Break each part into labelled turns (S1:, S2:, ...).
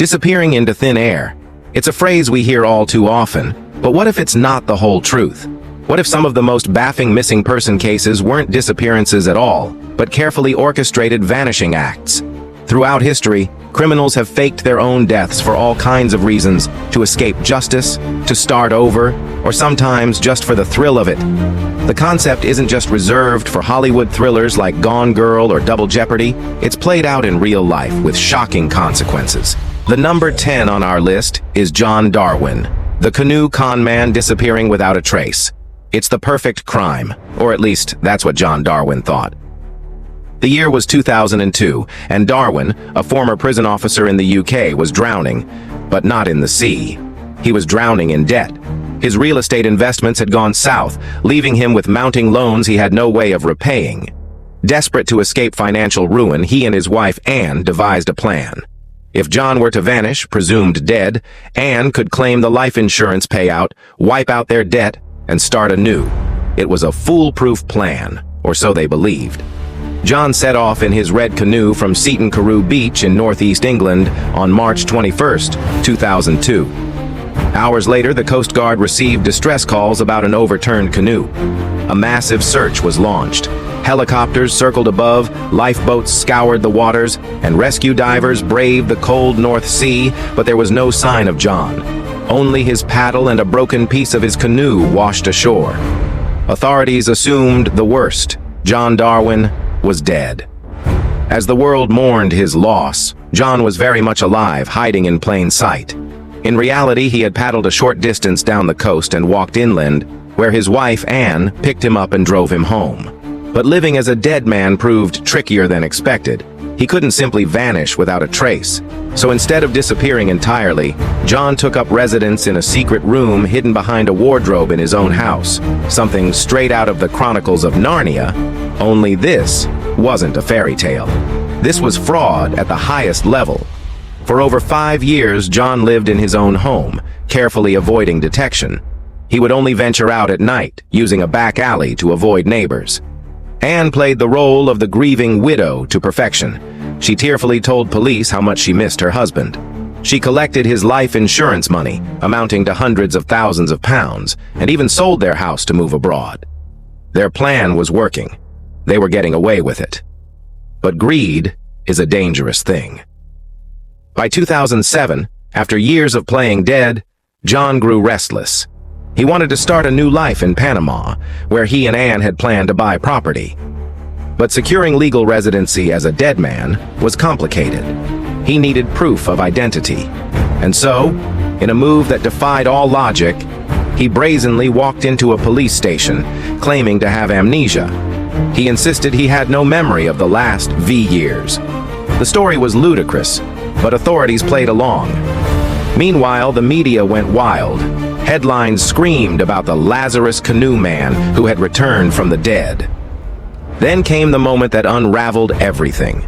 S1: Disappearing into thin air. It's a phrase we hear all too often, but what if it's not the whole truth? What if some of the most baffling missing person cases weren't disappearances at all, but carefully orchestrated vanishing acts? Throughout history, criminals have faked their own deaths for all kinds of reasons, to escape justice, to start over, or sometimes just for the thrill of it. The concept isn't just reserved for Hollywood thrillers like Gone Girl or Double Jeopardy. It's played out in real life with shocking consequences. The number 10 on our list is John Darwin, the canoe con man disappearing without a trace. It's the perfect crime, or at least that's what John Darwin thought. The year was 2002, and Darwin, a former prison officer in the UK, was drowning, but not in the sea. He was drowning in debt. His real estate investments had gone south, leaving him with mounting loans he had no way of repaying. Desperate to escape financial ruin, he and his wife Anne devised a plan. If John were to vanish, presumed dead, Anne could claim the life insurance payout, wipe out their debt, and start anew. It was a foolproof plan, or so they believed. John set off in his red canoe from Seaton Carew Beach in northeast England on March 21, 2002. Hours later, the Coast Guard received distress calls about an overturned canoe. A massive search was launched. Helicopters circled above, lifeboats scoured the waters, and rescue divers braved the cold North Sea, but there was no sign of John. Only his paddle and a broken piece of his canoe washed ashore. Authorities assumed the worst. John Darwin was dead. As the world mourned his loss, John was very much alive, hiding in plain sight. In reality, he had paddled a short distance down the coast and walked inland, where his wife, Anne, picked him up and drove him home. But living as a dead man proved trickier than expected. He couldn't simply vanish without a trace. So instead of disappearing entirely, John took up residence in a secret room hidden behind a wardrobe in his own house, something straight out of the Chronicles of Narnia, only this wasn't a fairy tale. This was fraud at the highest level. For over 5 years, John lived in his own home, carefully avoiding detection. He would only venture out at night, using a back alley to avoid neighbors. Anne played the role of the grieving widow to perfection. She tearfully told police how much she missed her husband. She collected his life insurance money, amounting to hundreds of thousands of pounds, and even sold their house to move abroad. Their plan was working. They were getting away with it. But greed is a dangerous thing. By 2007, after years of playing dead, John grew restless. He wanted to start a new life in Panama, where he and Anne had planned to buy property. But securing legal residency as a dead man was complicated. He needed proof of identity. And so, in a move that defied all logic, he brazenly walked into a police station, claiming to have amnesia. He insisted he had no memory of the last V years. The story was ludicrous, but authorities played along. Meanwhile, the media went wild. Headlines screamed about the Lazarus canoe man who had returned from the dead. Then came the moment that unraveled everything.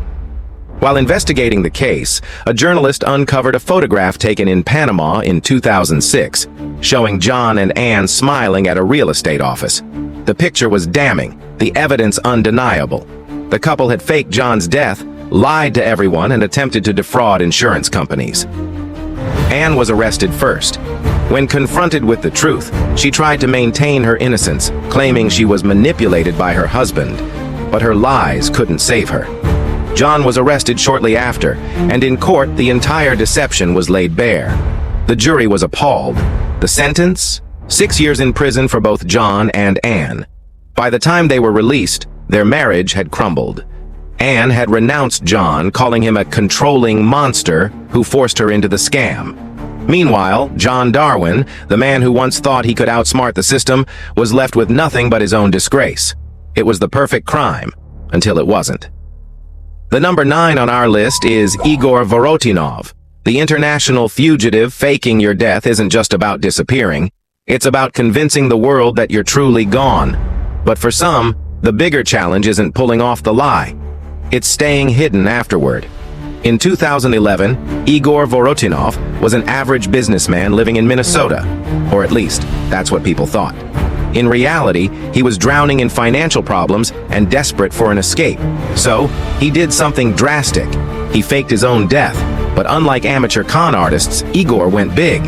S1: While investigating the case, a journalist uncovered a photograph taken in Panama in 2006, showing John and Anne smiling at a real estate office. The picture was damning, the evidence undeniable. The couple had faked John's death, lied to everyone, and attempted to defraud insurance companies. Anne was arrested first. When confronted with the truth, she tried to maintain her innocence, claiming she was manipulated by her husband, but her lies couldn't save her. John was arrested shortly after, and in court the entire deception was laid bare. The jury was appalled. The sentence? 6 years in prison for both John and Anne. By the time they were released, their marriage had crumbled. Anne had renounced John, calling him a controlling monster who forced her into the scam. Meanwhile, John Darwin, the man who once thought he could outsmart the system, was left with nothing but his own disgrace. It was the perfect crime, until it wasn't. The number 9 on our list is Igor Vorotinov. The international fugitive faking your death isn't just about disappearing. It's about convincing the world that you're truly gone. But for some, the bigger challenge isn't pulling off the lie. It's staying hidden afterward. In 2011, Igor Vorotinov was an average businessman living in Minnesota, or at least, that's what people thought. In reality, he was drowning in financial problems and desperate for an escape. So, he did something drastic. He faked his own death, But unlike amateur con artists, Igor went big.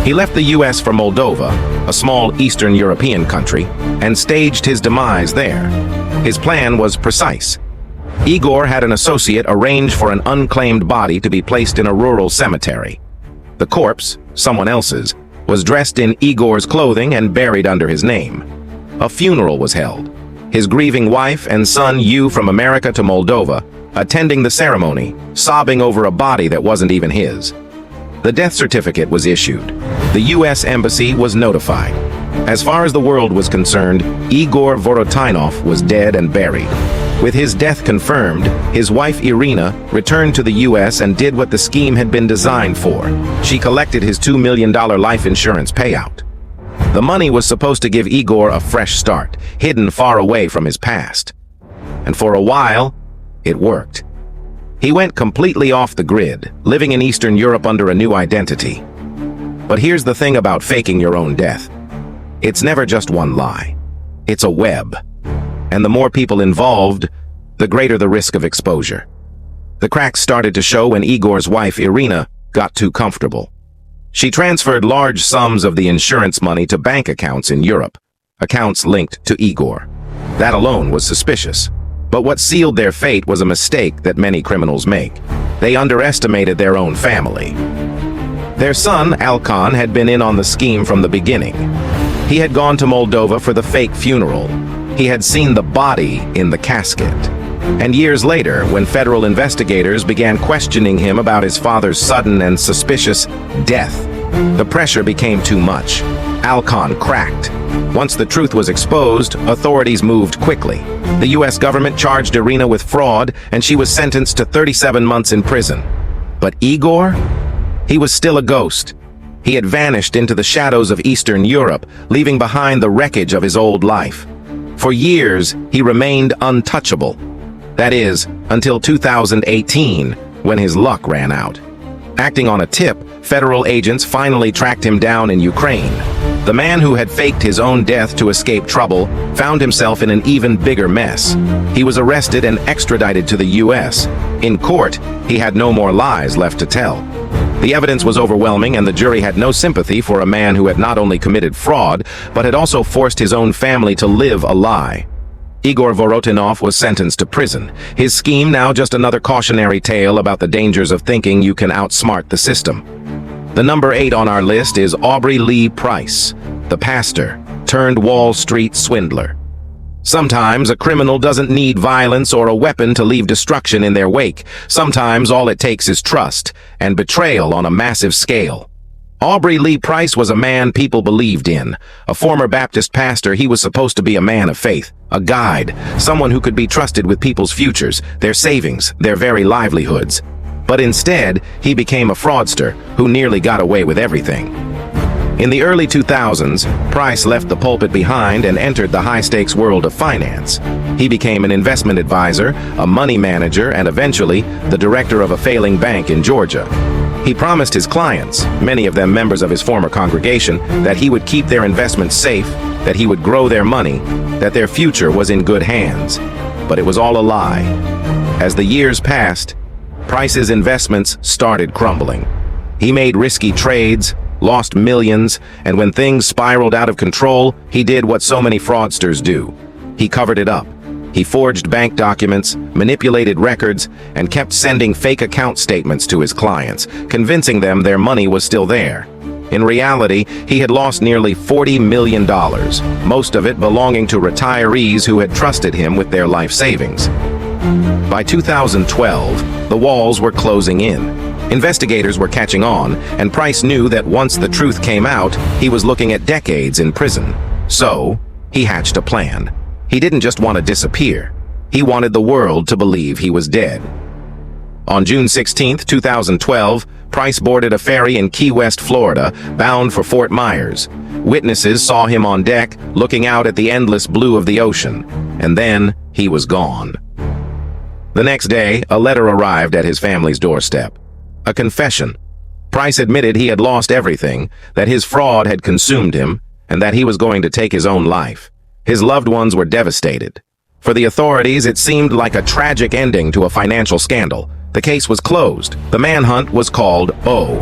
S1: He left the US for Moldova, a small Eastern European country, and staged his demise there. His plan was precise. Igor had an associate arrange for an unclaimed body to be placed in a rural cemetery. The corpse, someone else's, was dressed in Igor's clothing and buried under his name. A funeral was held. His grieving wife and son from America to Moldova, attending the ceremony, sobbing over a body that wasn't even his. The death certificate was issued. The U.S. Embassy was notified. As far as the world was concerned, Igor Vorotinov was dead and buried. With his death confirmed, his wife Irina returned to the U.S. and did what the scheme had been designed for. She collected his $2 million life insurance payout. The money was supposed to give Igor a fresh start, hidden far away from his past. And for a while, it worked. He went completely off the grid, living in Eastern Europe under a new identity. But here's the thing about faking your own death. It's never just one lie. It's a web. And the more people involved, the greater the risk of exposure. The cracks started to show when Igor's wife, Irina, got too comfortable. She transferred large sums of the insurance money to bank accounts in Europe, accounts linked to Igor. That alone was suspicious. But what sealed their fate was a mistake that many criminals make. They underestimated their own family. Their son, Alkan, had been in on the scheme from the beginning. He had gone to Moldova for the fake funeral. He had seen the body in the casket. And years later, when federal investigators began questioning him about his father's sudden and suspicious death, the pressure became too much. Alkan cracked. Once the truth was exposed, authorities moved quickly. The U.S. government charged Irina with fraud, and she was sentenced to 37 months in prison. But Igor? He was still a ghost. He had vanished into the shadows of Eastern Europe, leaving behind the wreckage of his old life. For years, he remained untouchable. That is, until 2018, when his luck ran out. Acting on a tip, federal agents finally tracked him down in Ukraine. The man who had faked his own death to escape trouble found himself in an even bigger mess. He was arrested and extradited to the U.S. In court, he had no more lies left to tell. The evidence was overwhelming, and the jury had no sympathy for a man who had not only committed fraud, but had also forced his own family to live a lie. Igor Vorotinov was sentenced to prison, his scheme now just another cautionary tale about the dangers of thinking you can outsmart the system. The number 8 on our list is Aubrey Lee Price, the pastor turned Wall Street swindler. Sometimes a criminal doesn't need violence or a weapon to leave destruction in their wake. Sometimes all it takes is trust and betrayal on a massive scale. Aubrey Lee Price was a man people believed in. A former Baptist pastor, he was supposed to be a man of faith, a guide, someone who could be trusted with people's futures, their savings, their very livelihoods. But instead, he became a fraudster who nearly got away with everything. In the early 2000s, Price left the pulpit behind and entered the high-stakes world of finance. He became an investment advisor, a money manager, and eventually, the director of a failing bank in Georgia. He promised his clients, many of them members of his former congregation, that he would keep their investments safe, that he would grow their money, that their future was in good hands. But it was all a lie. As the years passed, Price's investments started crumbling. He made risky trades, lost millions, and when things spiraled out of control, he did what so many fraudsters do. He covered it up. He forged bank documents, manipulated records, and kept sending fake account statements to his clients, convincing them their money was still there. In reality, he had lost nearly $40 million, most of it belonging to retirees who had trusted him with their life savings. By 2012, the walls were closing in. Investigators were catching on, and Price knew that once the truth came out, he was looking at decades in prison. So, he hatched a plan. He didn't just want to disappear. He wanted the world to believe he was dead. On June 16, 2012, Price boarded a ferry in Key West, Florida, bound for Fort Myers. Witnesses saw him on deck, looking out at the endless blue of the ocean. And then, he was gone. The next day, a letter arrived at his family's doorstep. A confession. Price admitted he had lost everything, that his fraud had consumed him, and that he was going to take his own life. His loved ones were devastated. For the authorities, it seemed like a tragic ending to a financial scandal. The case was closed. The manhunt was called O.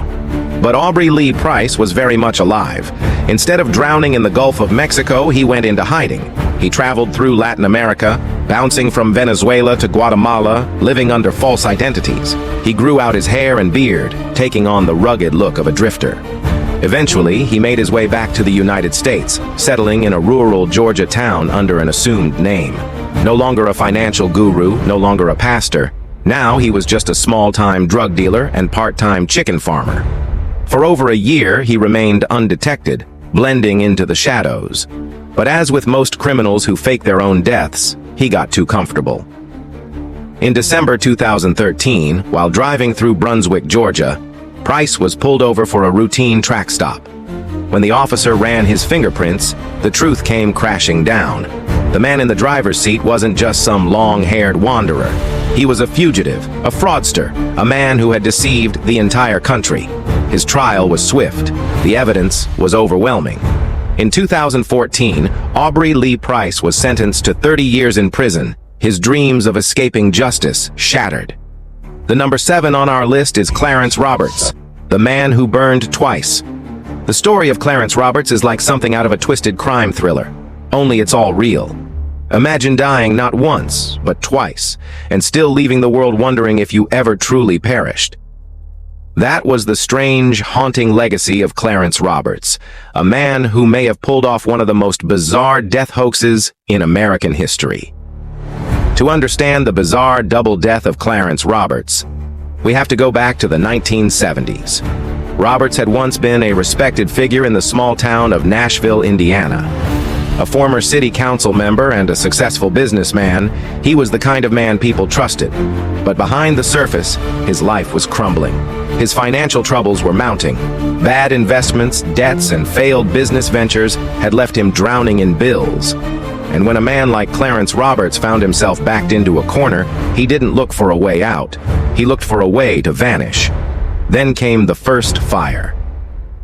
S1: But Aubrey Lee Price was very much alive. Instead of drowning in the Gulf of Mexico, he went into hiding. He traveled through Latin America, bouncing from Venezuela to Guatemala, living under false identities. He grew out his hair and beard, taking on the rugged look of a drifter. Eventually, he made his way back to the United States, settling in a rural Georgia town under an assumed name. No longer a financial guru, no longer a pastor. Now he was just a small-time drug dealer and part-time chicken farmer. For over a year, he remained undetected, blending into the shadows. But as with most criminals who fake their own deaths, he got too comfortable. In December 2013, while driving through Brunswick, Georgia, Price was pulled over for a routine track stop. When the officer ran his fingerprints, the truth came crashing down. The man in the driver's seat wasn't just some long-haired wanderer. He was a fugitive, a fraudster, a man who had deceived the entire country. His trial was swift. The evidence was overwhelming. In 2014, Aubrey Lee Price was sentenced to 30 years in prison, his dreams of escaping justice shattered. The number 7 on our list is Clarence Roberts, the man who burned twice. The story of Clarence Roberts is like something out of a twisted crime thriller, only it's all real. Imagine dying not once, but twice, and still leaving the world wondering if you ever truly perished. That was the strange, haunting legacy of Clarence Roberts, a man who may have pulled off one of the most bizarre death hoaxes in American history. To understand the bizarre double death of Clarence Roberts, we have to go back to the 1970s. Roberts had once been a respected figure in the small town of Nashville, Indiana. A former city council member and a successful businessman, he was the kind of man people trusted. But behind the surface, his life was crumbling. His financial troubles were mounting. Bad investments, debts, and failed business ventures had left him drowning in bills. And when a man like Clarence Roberts found himself backed into a corner, he didn't look for a way out. He looked for a way to vanish. Then came the first fire.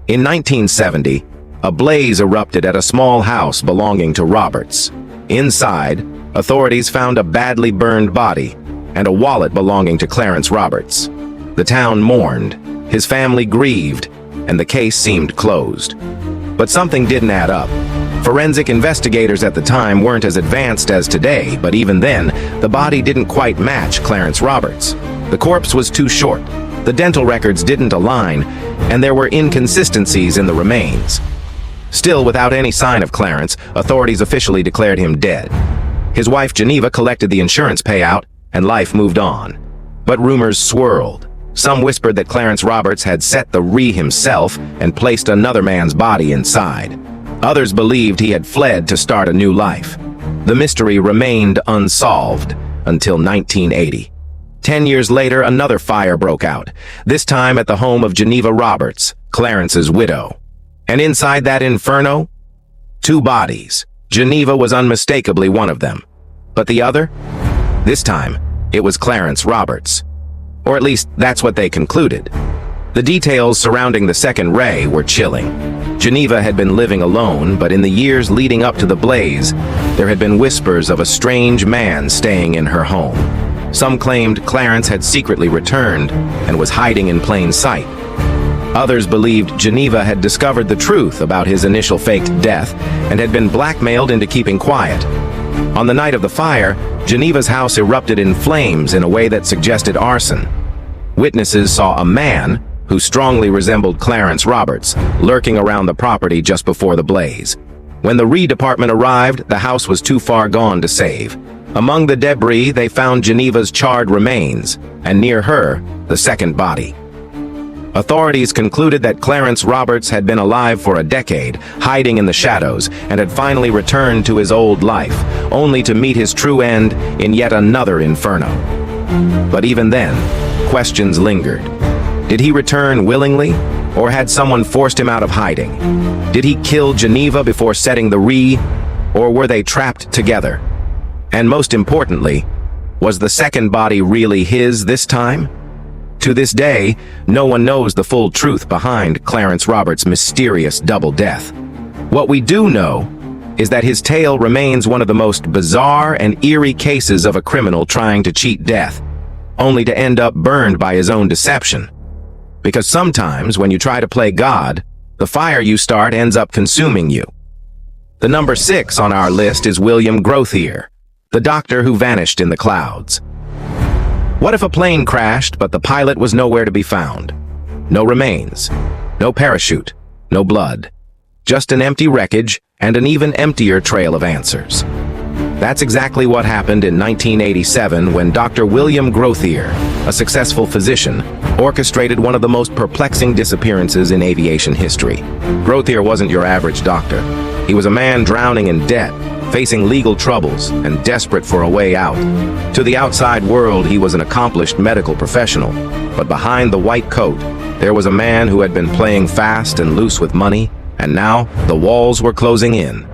S1: In 1970, a blaze erupted at a small house belonging to Roberts. Inside, authorities found a badly burned body and a wallet belonging to Clarence Roberts. The town mourned, his family grieved, and the case seemed closed. But something didn't add up. Forensic investigators at the time weren't as advanced as today, but even then, the body didn't quite match Clarence Roberts. The corpse was too short, the dental records didn't align, and there were inconsistencies in the remains. Still, without any sign of Clarence, authorities officially declared him dead. His wife Geneva collected the insurance payout, and life moved on. But rumors swirled. Some whispered that Clarence Roberts had set the himself and placed another man's body inside. Others believed he had fled to start a new life. The mystery remained unsolved until 1980. 10 years later, another fire broke out, this time at the home of Geneva Roberts, Clarence's widow. And inside that inferno, 2 bodies. Geneva was unmistakably one of them. But the other? This time, it was Clarence Roberts. Or at least, that's what they concluded. The details surrounding the second ray were chilling. Geneva had been living alone, but in the years leading up to the blaze, there had been whispers of a strange man staying in her home. Some claimed Clarence had secretly returned and was hiding in plain sight. Others believed Geneva had discovered the truth about his initial faked death and had been blackmailed into keeping quiet. On the night of the fire, Geneva's house erupted in flames in a way that suggested arson. Witnesses saw a man, who strongly resembled Clarence Roberts, lurking around the property just before the blaze. When the department arrived, the house was too far gone to save. Among the debris, they found Geneva's charred remains, and near her, the second body. Authorities concluded that Clarence Roberts had been alive for a decade, hiding in the shadows, and had finally returned to his old life, only to meet his true end in yet another inferno. But even then, questions lingered. Did he return willingly, or had someone forced him out of hiding? Did he kill Geneva before setting the or were they trapped together? And most importantly, was the second body really his this time? To this day, no one knows the full truth behind Clarence Roberts' mysterious double death. What we do know is that his tale remains one of the most bizarre and eerie cases of a criminal trying to cheat death. only to end up burned by his own deception. Because sometimes when you try to play God, the fire you start ends up consuming you. The number 6 on our list is William Grothier, the doctor who vanished in the clouds. What if a plane crashed, but the pilot was nowhere to be found? No remains, no parachute, no blood. Just an empty wreckage and an even emptier trail of answers. That's exactly what happened in 1987 when Dr. William Grothier, a successful physician, orchestrated one of the most perplexing disappearances in aviation history. Grothier wasn't your average doctor. He was a man drowning in debt, facing legal troubles, and desperate for a way out. To the outside world, he was an accomplished medical professional, but behind the white coat, there was a man who had been playing fast and loose with money, and now the walls were closing in.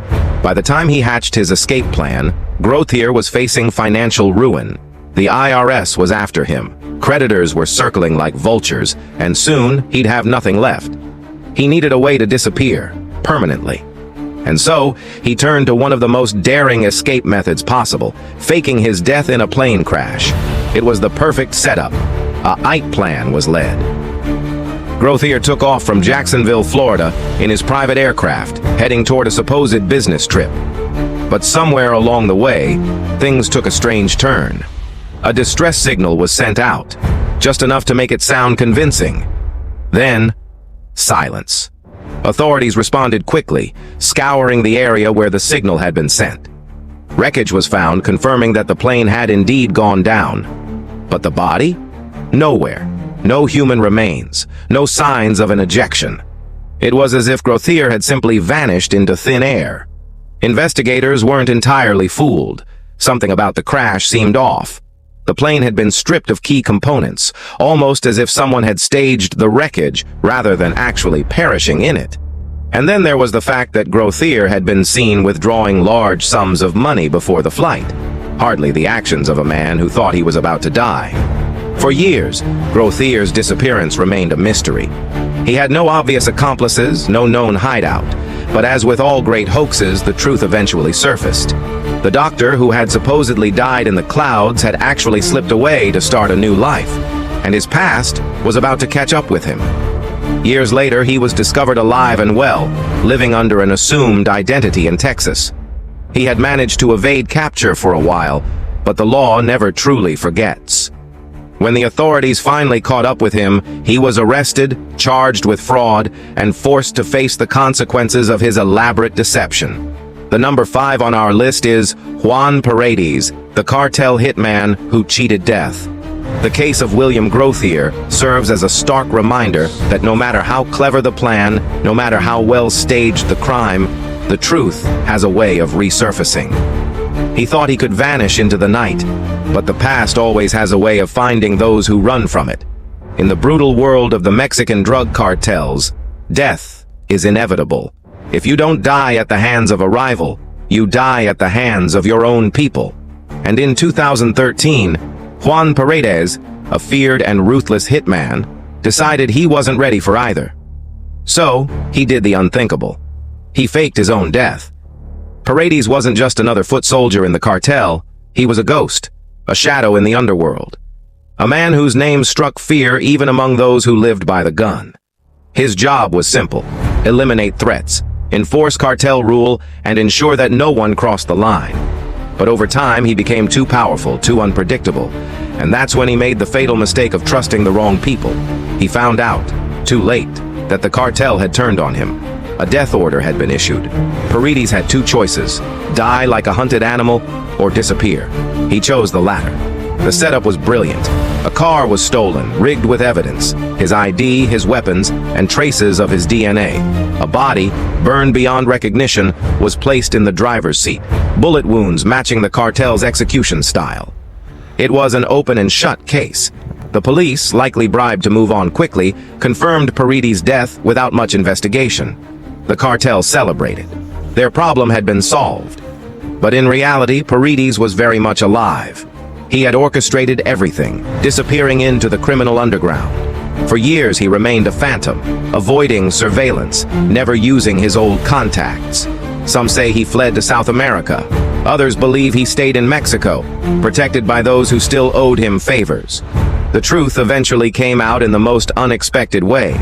S1: By the time he hatched his escape plan, Grothier was facing financial ruin. The IRS was after him. Creditors were circling like vultures, and soon he'd have nothing left. He needed a way to disappear, permanently. And so, he turned to one of the most daring escape methods possible, faking his death in a plane crash. It was the perfect setup. A IT plan was led. Grothier took off from Jacksonville, Florida, in his private aircraft, heading toward a supposed business trip. But somewhere along the way, things took a strange turn. A distress signal was sent out, just enough to make it sound convincing. Then, silence. Authorities responded quickly, scouring the area where the signal had been sent. Wreckage was found, confirming that the plane had indeed gone down. But the body? Nowhere. No human remains. No signs of an ejection. It was as if Grothier had simply vanished into thin air. Investigators weren't entirely fooled. Something about the crash seemed off. The plane had been stripped of key components, almost as if someone had staged the wreckage rather than actually perishing in it. And then there was the fact that Grothier had been seen withdrawing large sums of money before the flight. Hardly the actions of a man who thought he was about to die. For years, Grothier's disappearance remained a mystery. He had no obvious accomplices, no known hideout. But as with all great hoaxes, the truth eventually surfaced. The doctor who had supposedly died in the clouds had actually slipped away to start a new life, and his past was about to catch up with him. Years later, he was discovered alive and well, living under an assumed identity in Texas. He had managed to evade capture for a while, but the law never truly forgets. When the authorities finally caught up with him, he was arrested, charged with fraud, and forced to face the consequences of his elaborate deception. The number 5 on our list is Juan Paredes, the cartel hitman who cheated death. The case of William Grothier serves as a stark reminder that no matter how clever the plan, no matter how well staged the crime, the truth has a way of resurfacing. He thought he could vanish into the night, but the past always has a way of finding those who run from it. In the brutal world of the Mexican drug cartels, death is inevitable. If you don't die at the hands of a rival, you die at the hands of your own people. And in 2013, Juan Paredes, a feared and ruthless hitman, decided he wasn't ready for either. So, he did the unthinkable. He faked his own death. Paredes wasn't just another foot soldier in the cartel, he was a ghost, a shadow in the underworld. A man whose name struck fear even among those who lived by the gun. His job was simple: eliminate threats, enforce cartel rule, and ensure that no one crossed the line. But over time, he became too powerful, too unpredictable, and that's when he made the fatal mistake of trusting the wrong people. He found out, too late, that the cartel had turned on him. A death order had been issued. Paredes had two choices: die like a hunted animal or disappear. He chose the latter. The setup was brilliant. A car was stolen, rigged with evidence, his ID, his weapons, and traces of his DNA. A body, burned beyond recognition, was placed in the driver's seat, bullet wounds matching the cartel's execution style. It was an open and shut case. The police, likely bribed to move on quickly, confirmed Paredes' death without much investigation. The cartel celebrated. Their problem had been solved. But in reality, Paredes was very much alive. He had orchestrated everything, disappearing into the criminal underground. For years he remained a phantom, avoiding surveillance, never using his old contacts. Some say he fled to South America. Others believe he stayed in Mexico, protected by those who still owed him favors. The truth eventually came out in the most unexpected way.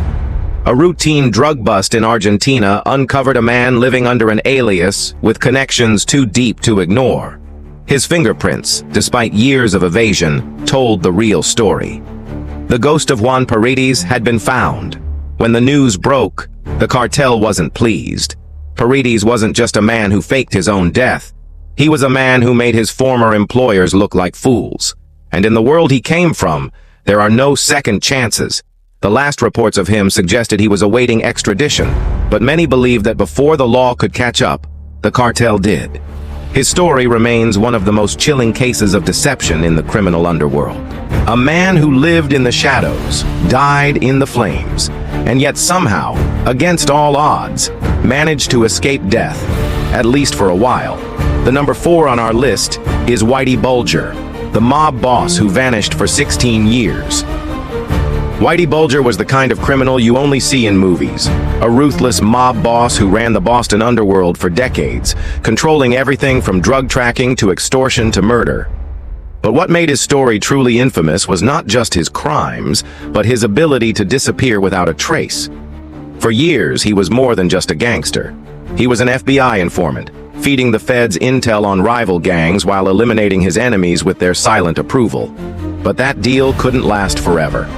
S1: A routine drug bust in Argentina uncovered a man living under an alias with connections too deep to ignore. His fingerprints, despite years of evasion, told the real story. The ghost of Juan Paredes had been found. When the news broke, the cartel wasn't pleased. Paredes wasn't just a man who faked his own death. He was a man who made his former employers look like fools. And in the world he came from, there are no second chances. The last reports of him suggested he was awaiting extradition, but many believe that before the law could catch up, the cartel did. His story remains one of the most chilling cases of deception in the criminal underworld. A man who lived in the shadows, died in the flames, and yet somehow, against all odds, managed to escape death, at least for a while. The number 4 on our list is Whitey Bulger, the mob boss who vanished for 16 years. Whitey Bulger was the kind of criminal you only see in movies. A ruthless mob boss who ran the Boston underworld for decades, controlling everything from drug tracking to extortion to murder. But what made his story truly infamous was not just his crimes, but his ability to disappear without a trace. For years, he was more than just a gangster. He was an FBI informant, feeding the feds intel on rival gangs while eliminating his enemies with their silent approval. But that deal couldn't last forever.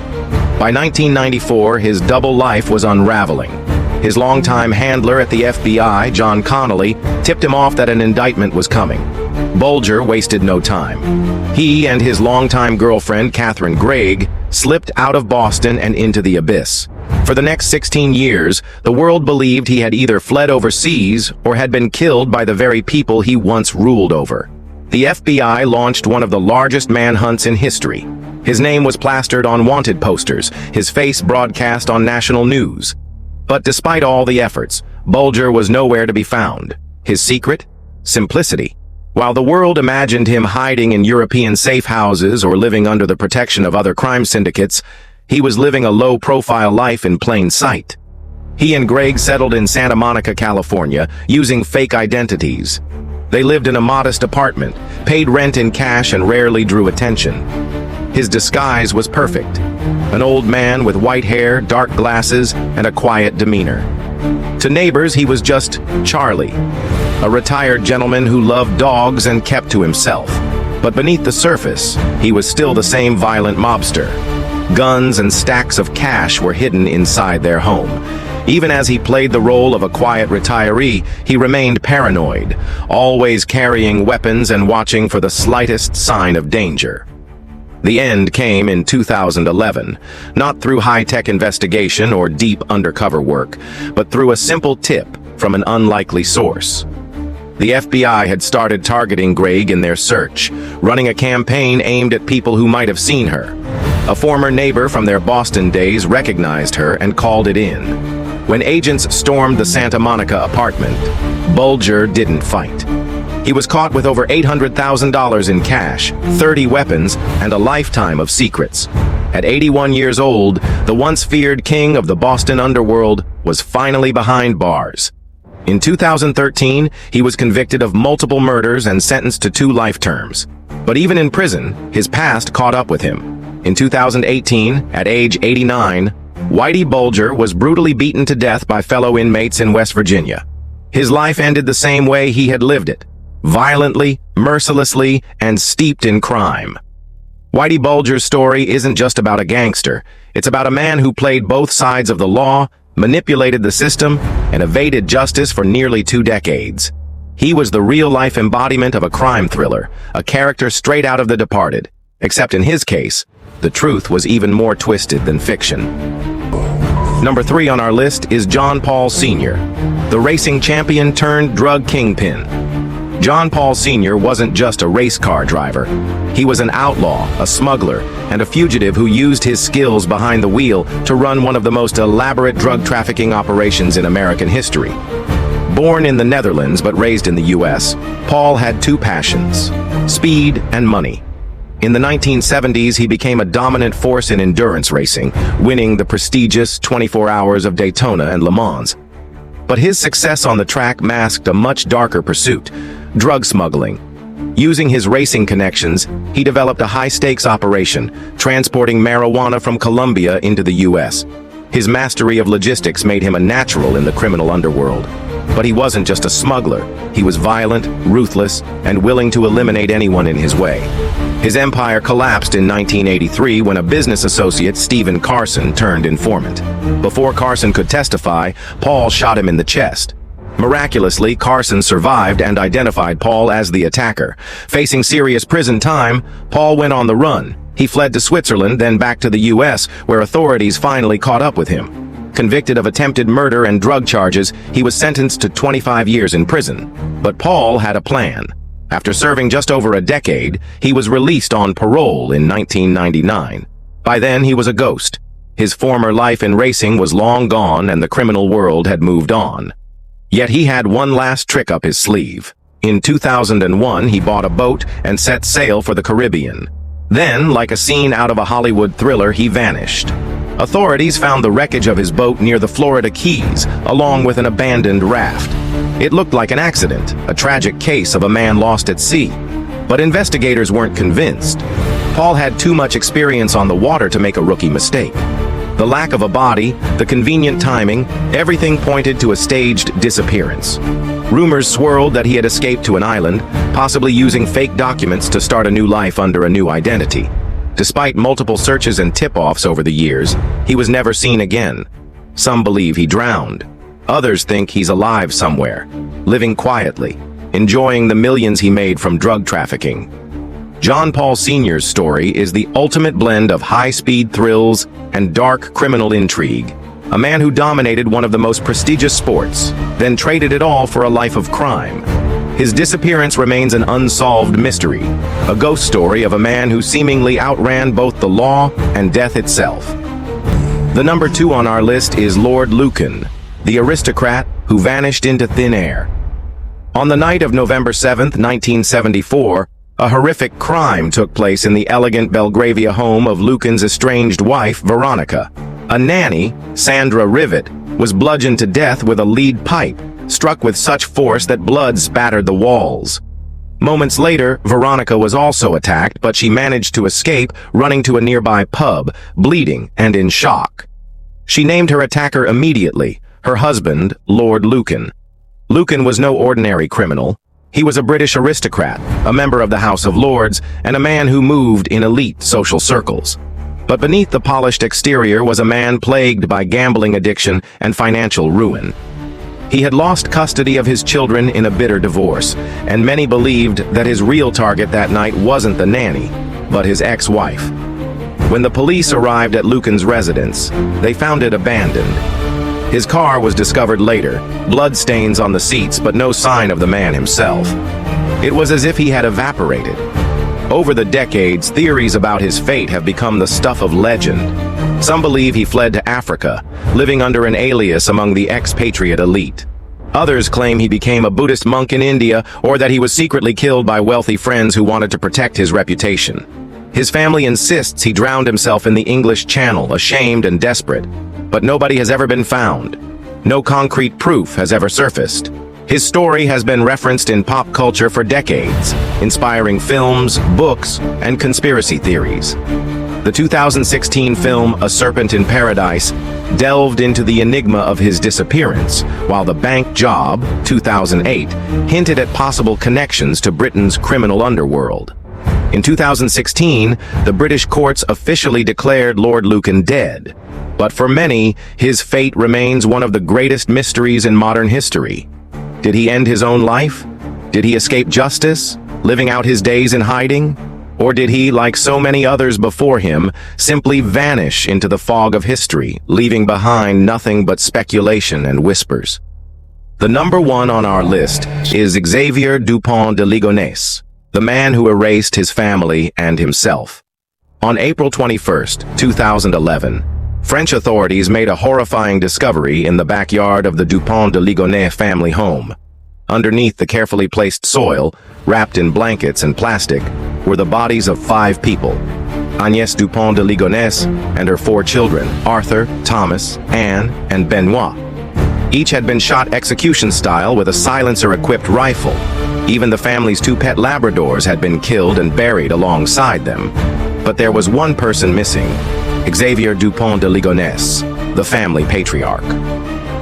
S1: By 1994, his double life was unraveling. His longtime handler at the FBI, John Connolly, tipped him off that an indictment was coming. Bulger wasted no time. He and his longtime girlfriend, Catherine Gregg, slipped out of Boston and into the abyss. For the next 16 years, the world believed he had either fled overseas or had been killed by the very people he once ruled over. The FBI launched one of the largest manhunts in history. His name was plastered on wanted posters, his face broadcast on national news. But despite all the efforts, Bulger was nowhere to be found. His secret? Simplicity. While the world imagined him hiding in European safe houses or living under the protection of other crime syndicates, he was living a low-profile life in plain sight. He and Gregg settled in Santa Monica, California, using fake identities. They lived in a modest apartment, paid rent in cash, and rarely drew attention. His disguise was perfect. An old man with white hair, dark glasses, and a quiet demeanor. To neighbors, he was just Charlie, a retired gentleman who loved dogs and kept to himself. But beneath the surface, he was still the same violent mobster. Guns and stacks of cash were hidden inside their home. Even as he played the role of a quiet retiree, he remained paranoid, always carrying weapons and watching for the slightest sign of danger. The end came in 2011, not through high-tech investigation or deep undercover work, but through a simple tip from an unlikely source. The FBI had started targeting Gregg in their search, running a campaign aimed at people who might have seen her. A former neighbor from their Boston days recognized her and called it in. When agents stormed the Santa Monica apartment, Bulger didn't fight. He was caught with over $800,000 in cash, 30 weapons, and a lifetime of secrets. At 81 years old, the once feared king of the Boston underworld was finally behind bars. In 2013, he was convicted of multiple murders and sentenced to 2 life terms. But even in prison, his past caught up with him. In 2018, at age 89, Whitey Bulger was brutally beaten to death by fellow inmates in West Virginia. His life ended the same way he had lived it. Violently, mercilessly, and steeped in crime. Whitey Bulger's story isn't just about a gangster. It's about a man who played both sides of the law, manipulated the system, and evaded justice for nearly 2 decades. He was the real-life embodiment of a crime thriller, a character straight out of The Departed. Except in his case, the truth was even more twisted than fiction. Number 3 on our list is John Paul Sr., the racing champion turned drug kingpin. John Paul Sr. wasn't just a race car driver. He was an outlaw, a smuggler, and a fugitive who used his skills behind the wheel to run one of the most elaborate drug trafficking operations in American history. Born in the Netherlands but raised in the US, Paul had 2 passions: speed and money. In the 1970s, he became a dominant force in endurance racing, winning the prestigious 24 Hours of Daytona and Le Mans. But his success on the track masked a much darker pursuit: drug smuggling. Using his racing connections, he developed a high-stakes operation, transporting marijuana from Colombia into the U.S. His mastery of logistics made him a natural in the criminal underworld. But he wasn't just a smuggler. He was violent, ruthless, and willing to eliminate anyone in his way. His empire collapsed in 1983 when a business associate, Stephen Carson, turned informant. Before Carson could testify, Paul shot him in the chest. Miraculously, Carson survived and identified Paul as the attacker. Facing serious prison time, Paul went on the run. He fled to Switzerland, then back to the U.S., where authorities finally caught up with him. Convicted of attempted murder and drug charges, he was sentenced to 25 years in prison. But Paul had a plan. After serving just over a decade, he was released on parole in 1999. By then, he was a ghost. His former life in racing was long gone and the criminal world had moved on. Yet he had one last trick up his sleeve. In 2001, he bought a boat and set sail for the Caribbean. Then, like a scene out of a Hollywood thriller, he vanished. Authorities found the wreckage of his boat near the Florida Keys, along with an abandoned raft. It looked like an accident, a tragic case of a man lost at sea. But investigators weren't convinced. Paul had too much experience on the water to make a rookie mistake. The lack of a body, the convenient timing, everything pointed to a staged disappearance. Rumors swirled that he had escaped to an island, possibly using fake documents to start a new life under a new identity. Despite multiple searches and tip-offs over the years, he was never seen again. Some believe he drowned. Others think he's alive somewhere, living quietly, enjoying the millions he made from drug trafficking. John Paul Sr.'s story is the ultimate blend of high-speed thrills and dark criminal intrigue. A man who dominated one of the most prestigious sports, then traded it all for a life of crime. His disappearance remains an unsolved mystery, a ghost story of a man who seemingly outran both the law and death itself. The number 2 on our list is Lord Lucan, the aristocrat who vanished into thin air. On the night of November 7, 1974, a horrific crime took place in the elegant Belgravia home of Lucan's estranged wife, Veronica. A nanny, Sandra Rivet, was bludgeoned to death with a lead pipe, struck with such force that blood spattered the walls. Moments later, Veronica was also attacked, but she managed to escape, running to a nearby pub, bleeding and in shock. She named her attacker immediately, her husband, Lord Lucan. Lucan was no ordinary criminal. He was a British aristocrat, a member of the House of Lords, and a man who moved in elite social circles. But beneath the polished exterior was a man plagued by gambling addiction and financial ruin. He had lost custody of his children in a bitter divorce, and many believed that his real target that night wasn't the nanny, but his ex-wife. When the police arrived at Lucan's residence, they found it abandoned. His car was discovered later, bloodstains on the seats, but no sign of the man himself. It was as if he had evaporated. Over the decades, theories about his fate have become the stuff of legend. Some believe he fled to Africa, living under an alias among the expatriate elite. Others claim he became a Buddhist monk in India, or that he was secretly killed by wealthy friends who wanted to protect his reputation. His family insists he drowned himself in the English Channel, ashamed and desperate. But nobody has ever been found. No concrete proof has ever surfaced. His story has been referenced in pop culture for decades, inspiring films, books, and conspiracy theories. The 2016 film A Serpent in Paradise delved into the enigma of his disappearance, while The Bank Job, 2008, hinted at possible connections to Britain's criminal underworld. In 2016, the British courts officially declared Lord Lucan dead. But for many, his fate remains one of the greatest mysteries in modern history. Did he end his own life? Did he escape justice, living out his days in hiding? Or did he, like so many others before him, simply vanish into the fog of history, leaving behind nothing but speculation and whispers? The number 1 on our list is Xavier Dupont de Ligonnès, the man who erased his family and himself. On April 21, 2011, French authorities made a horrifying discovery in the backyard of the Dupont de Ligonnès family home. Underneath the carefully placed soil, wrapped in blankets and plastic, were the bodies of 5 people: Agnès Dupont de Ligonnès and her 4 children, Arthur, Thomas, Anne, and Benoit. Each had been shot execution-style with a silencer-equipped rifle. Even the family's two pet Labradors had been killed and buried alongside them. But there was one person missing: Xavier Dupont de Ligonnès, the family patriarch.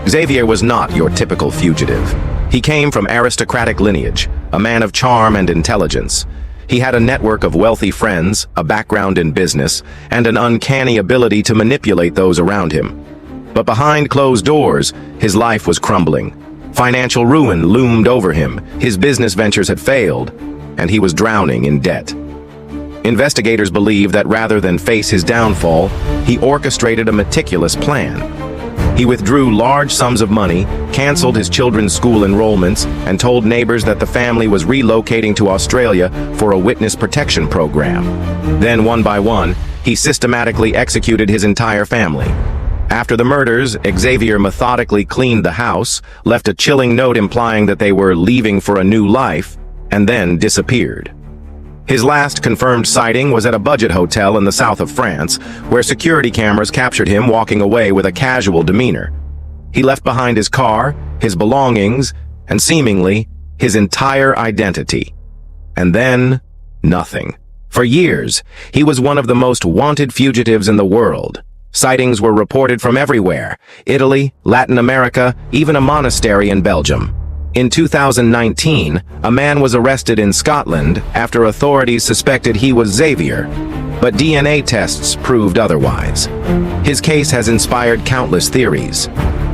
S1: Xavier was not your typical fugitive. He came from aristocratic lineage, a man of charm and intelligence. He had a network of wealthy friends, a background in business, and an uncanny ability to manipulate those around him. But behind closed doors, his life was crumbling. Financial ruin loomed over him, his business ventures had failed, and he was drowning in debt. Investigators believe that rather than face his downfall, he orchestrated a meticulous plan. He withdrew large sums of money, canceled his children's school enrollments, and told neighbors that the family was relocating to Australia for a witness protection program. Then, one by one, he systematically executed his entire family. After the murders, Xavier methodically cleaned the house, left a chilling note implying that they were leaving for a new life, and then disappeared. His last confirmed sighting was at a budget hotel in the south of France, where security cameras captured him walking away with a casual demeanor. He left behind his car, his belongings, and seemingly his entire identity. And then, nothing. For years, he was one of the most wanted fugitives in the world. Sightings were reported from everywhere: Italy, Latin America, even a monastery in Belgium. In 2019, a man was arrested in Scotland after authorities suspected he was Xavier, but DNA tests proved otherwise. His case has inspired countless theories.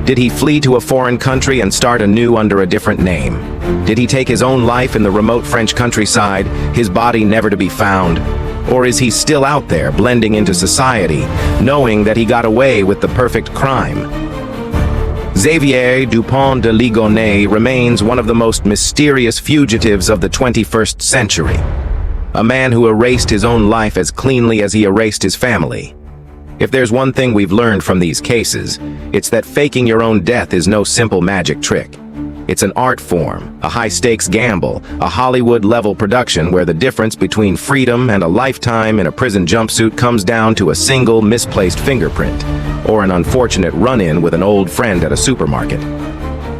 S1: Did he flee to a foreign country and start anew under a different name? Did he take his own life in the remote French countryside, his body never to be found? Or is he still out there blending into society, knowing that he got away with the perfect crime? Xavier Dupont de Ligonnès remains one of the most mysterious fugitives of the 21st century. A man who erased his own life as cleanly as he erased his family. If there's one thing we've learned from these cases, it's that faking your own death is no simple magic trick. It's an art form, a high-stakes gamble, a Hollywood-level production where the difference between freedom and a lifetime in a prison jumpsuit comes down to a single misplaced fingerprint, or an unfortunate run-in with an old friend at a supermarket.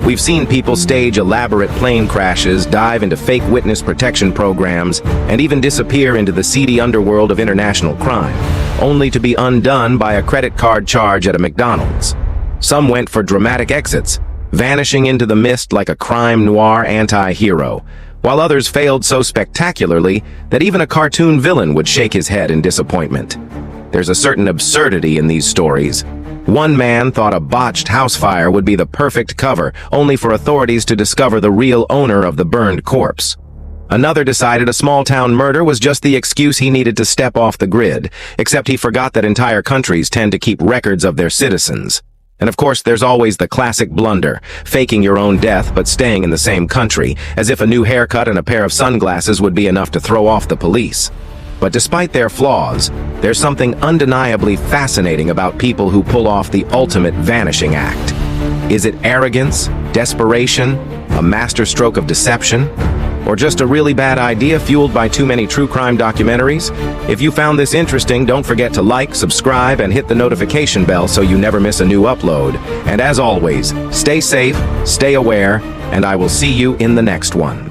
S1: We've seen people stage elaborate plane crashes, dive into fake witness protection programs, and even disappear into the seedy underworld of international crime, only to be undone by a credit card charge at a McDonald's. Some went for dramatic exits, vanishing into the mist like a crime noir anti-hero, while others failed so spectacularly that even a cartoon villain would shake his head in disappointment. There's a certain absurdity in these stories. One man thought a botched house fire would be the perfect cover, only for authorities to discover the real owner of the burned corpse. Another decided a small-town murder was just the excuse he needed to step off the grid, except he forgot that entire countries tend to keep records of their citizens. And of course, there's always the classic blunder, faking your own death but staying in the same country, as if a new haircut and a pair of sunglasses would be enough to throw off the police. But despite their flaws, there's something undeniably fascinating about people who pull off the ultimate vanishing act. Is it arrogance, desperation, a masterstroke of deception, or just a really bad idea fueled by too many true crime documentaries? If you found this interesting, don't forget to like, subscribe, and hit the notification bell so you never miss a new upload. And as always, stay safe, stay aware, and I will see you in the next one.